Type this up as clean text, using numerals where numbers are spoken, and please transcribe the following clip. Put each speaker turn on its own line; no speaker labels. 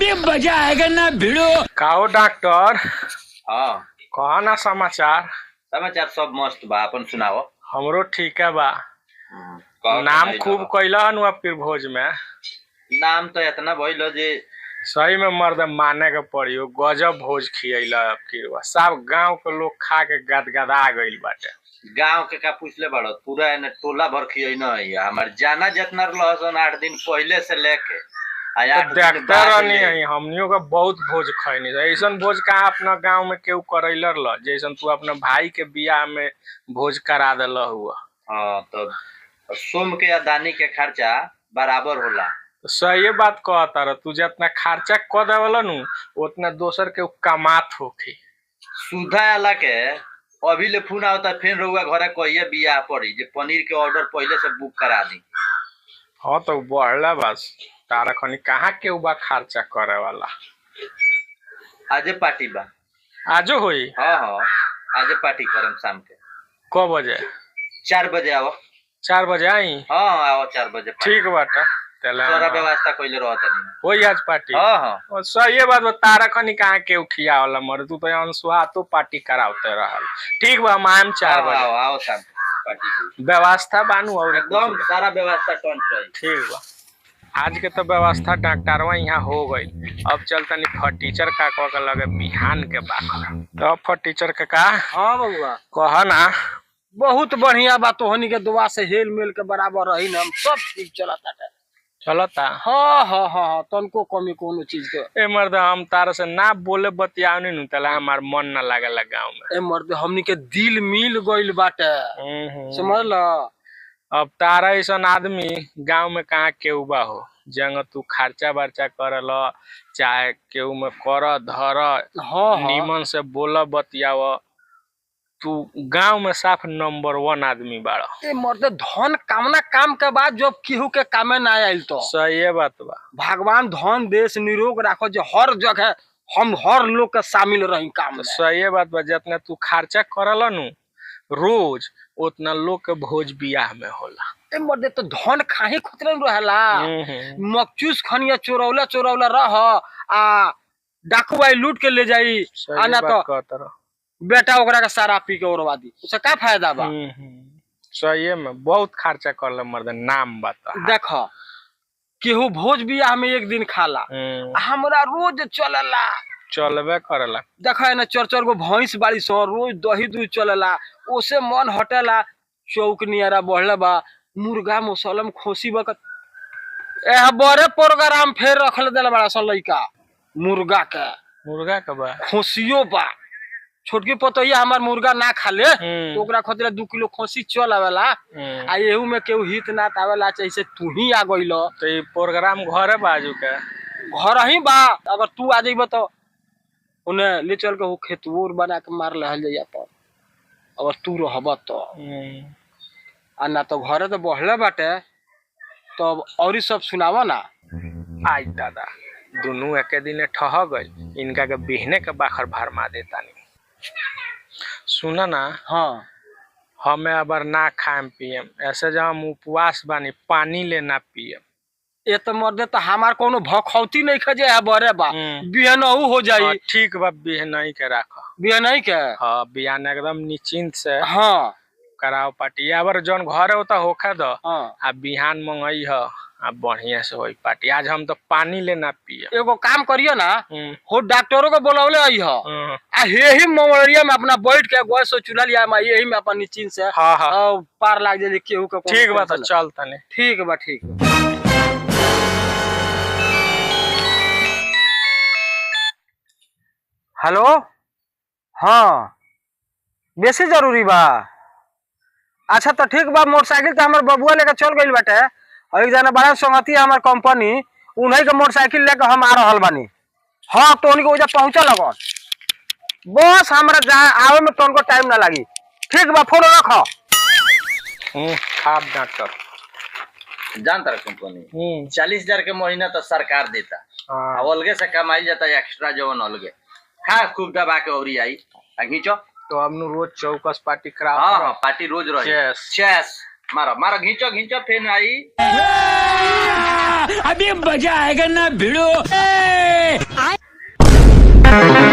अभी मजा आएगा ना भिड़ो।
काहो डॉक्टर,
हाँ
कहा ना समाचार।
समाचार सब मस्त बा, अपन सुनाओ।
हमरो ठीक है बा। नाम खूब कैला हनु आपके भोज में।
नाम तो इतना भइल जे
सही में मर्द माने के पड़ी, गजब भोज खियला आपकी। सब गांव के लोग खा के गदगदा गइल बाटे।
गांव के का पूछले बड़ो, पूरा एने टोला भर खियई न है। हमार जाना जितना रहसन 8 दिन पहले से लेके
देखते रहनी है हमनियों का बहुत भोज खैनी। ऐसा भोज कहाँ अपना गांव में केहू करैलर ल, जैसन तू अपने भाई के बियाह में भोज करा दिल हुआ।
हाँ तो सोम के अदानी के खर्चा बराबर होला।
सही बात कहता रह, तू जितना खर्चा कर देवला नु उतना दोसर के कमात होखी।
सुधा आला के अभी ले फोन आवता, फिर रहुआ घरे कहिए बियाह पड़ी जे पनीर के ऑर्डर पहले से बुक करा दी।
हाँ तो बढ़ला बस, तारा खनी कहाँ के बा खर्चा करे वाला।
आजे पार्टी बा।
आजो होई?
हाँ हाँ आजे पार्टी करम शाम के।
क बजे?
4 बजे आओ।
4 बजे आई?
हाँ आओ 4 बजे।
ठीक बाटा,
सारा व्यवस्था कइले रहत नहीं।
होई आज पार्टी?
हाँ हाँ
और सही बात बा, तारा खनी कहाँ के उठिया वाला मर, तू तो अंशुआ तो पार्टी करावते रहल। ठीक बा, हम आएम 4 बजे।
आओ आओ शाम पार्टी
व्यवस्था बानू और
एकदम सारा व्यवस्था टंच रही।
ठीक बा। आज के तो व्यवस्था डॉक्टरवा यहाँ हो गई। अब चलता नहीं फटीचर काकवा के लगे बिहान के बाद। तो फटीचर के का?
हाँ बबुआ
कह ना।
बहुत बढ़िया बात, तोहनी के दुआ से हेल मेल के बराबर रही ना, हम सब ठीक चलता है।
चलता?
हाँ हाँ हाँ तनको कमी कोनो चीज के।
ए मर्द, हम तारा से ना बोले बतियाव नहीं तला हमार मन ना लागेला गाँव में।
ए मर्द, हमनी के दिल मिल गइल बाटे, समझ ल।
अब तारा ऐसा आदमी गांव में कहाँ केहू बा हो जंग तू खर्चा बर्चा करल, चाहे केहू में कर धर।
हाँ
नीमन से बोल बतियाव, तू गांव में साफ नंबर 1 आदमी बाड़ा।
ए मर्द, धन कामना काम के बाद जब केहू के कामे ना आयल तो
सही बात बा।
भगवान धन देश निरोग राखो, जो हर जगह हम हर लोग के शामिल रही काम में।
सही बात बा, जितना तू खर्चा करल नु रोज उतना लोग के भोज बियाह में होला।
ए मर्दे, तो धन खाही खुतरे रहला। मकचूस खनिया चोरौला चोरौला रह आ डाकू भाई लूट के ले जाई, आना तो बेटा ओकरा का सारा पी के उड़वा दी, उससे का फायदा बा।
सही में बहुत खर्चा करले मर्द, नाम बता।
देख केहू भोज बियाह में एक दिन खाला, हमरा रोज चलला।
चलबे करला।
देखा ना 4-4 गो भैंस बाड़ी सो, रोज दही दूध चलला, ओसे मन हटेला। चौक नियारा बढ़ले बा, मुर्गा मुसलम खोसी बकत ए बड़े प्रोग्राम फेर रखल देला बड़ा सन लइका। मुर्गा
के बा
खोसियो बा। छोटकी पतोहिया हमार मुर्गा ना खाले तो ओकरा खातिर 2 किलो खोसी चल आवेला। आ एहू में केहू हित ना आवेला, जैसे तू ही आ गइल।
तो ई प्रोग्राम घरे बाजू के
घर ही बा, अगर तू आ जाइब तो उन्हें ले चल के वो खेतूर बना के मार लहल जाइया पर, अगर तू रहब तो। आ ना तो घरे तो बढ़ले बाटे, तो और सब सुनावा ना।
आई दादा, दोनों एके दिन ठह गइल, इनका के बिहने के बाखर भरमा देता नहीं। सुना ना,
हाँ
हमें अबर ना खाएम पियम, ऐसे जब हम उपवास बानी पानी लेना पियम।
ये तो मर्दे, तो हमार कोनो भखौती नहीं खजे है बरे बा, बिहनहू हो जाई।
ठीक बा, बिहनई के राख।
बिहनई के?
हाँ, बिहान एकदम निश्चिंत से
हाँ
कराओ पार्टी। अबर जौन घरे होता होखा दो।
हाँ।
आ बिहान मंगई ह, आ बढ़िया से होई पार्टी। आज हम तो पानी लेना पिए।
एगो काम करियो ना, हो डॉक्टरों को बुलावले आई ह, आ यही मंगलरिया में अपना बैठ के गैस चूल्हा लिया, यही में अपन निश्चिंत से
हाँ हाँ
पार लाग जाए केहू के।
ठीक बा, तो चल तने।
ठीक बा, ठीक बा। हेलो, हाँ बेसी जरूरी बा? अच्छा तो ठीक बा, मोटरसाइकिल तो हमारे बबुआ लेके चल गइल बाटे। और एक जना बड़ा संगति है हमार कंपनी, उन्हीं के मोटरसाइकिल लेके हम आ रहल बानी। हाँ तो उनके वजह पहुंचा लगन, बस हमरा आवे में तो टाइम ना लगी। ठीक बा, फोन रखो।
खाब डॉक्टर
जानता कंपनी 40,000 के महीना तो सरकार देता, अलगे से कमाई जाता एक्स्ट्रा जवन अलगे। खा खूब दबा के औरी आई घींचो।
तो अब नु रोज चौकस पार्टी करा।
हाँ पार्टी रोज रही। चेस मारो मारो, घींचो घींचो, फिर आई।
अभी मजा आएगा ना भिड़ो।
है।